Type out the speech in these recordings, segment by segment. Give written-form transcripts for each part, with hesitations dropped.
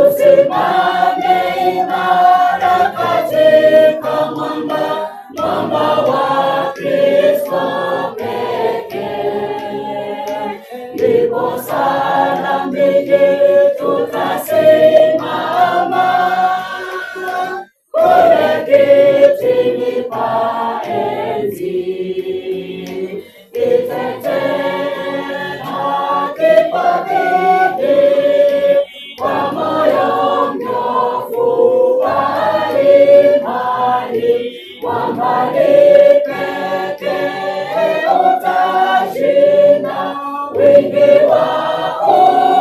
Tusimame imara katika mwamba wa Kristo pekee, ndipo salama tutasimama kule kitini pa enzi. Itetee haki kwa bidii, kwa moyo mnyofu wa imani, mwambani pekee utashinda wingi wa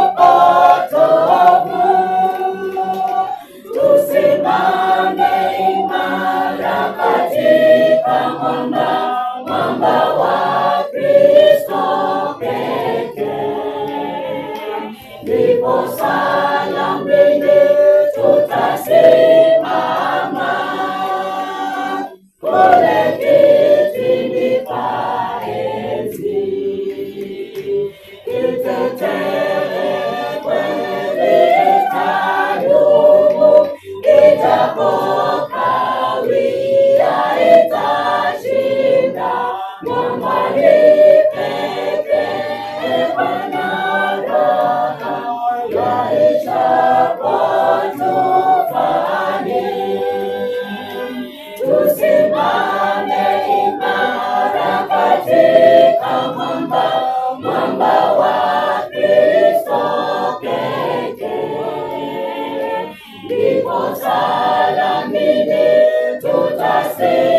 upotovu. Tusimame imara katika mwamba wa Kristo pekee, ndipo salama tutasimama kule kitini pa enzi. Itetee kweli itadumu, ijapokawia itashinda, mwambani pekee Bwana raha yaishapo tufani. Tusimame imara katika mwamba wa Kristo pekee, ndipo salama tutasimama.